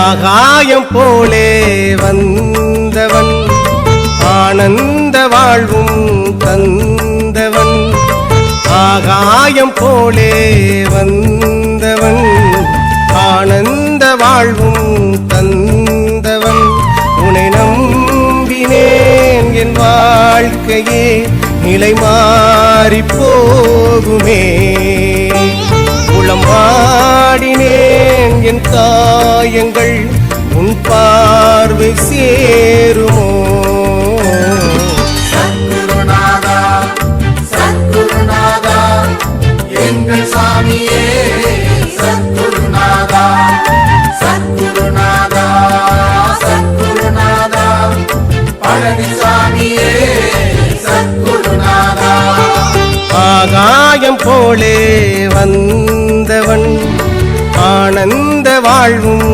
ஆகாயம் போலே வந்தவன் ஆனந்த வாழ்வும் தந்தவன். ஆகாயம் போலே வந்தவன் ஆனந்த வாழ்வும் தந்தவன். உன்னை நம்பினேன் என் வாழ்க்கையே நிலை மாறி போகுமே. உளமாடினேன் என் காயங்கள் உன் பார்வை சேருமோ. சத்குருநாதா சத்குருநாதா எங்கள் சாமியே சத்குருநாதா சத்குருநாதா சத்குருநாதா பழனிசாமியே சத்குருநாதா. ஆகாயம் போலே வந்தவன் ஆனந்த வாழ்வும்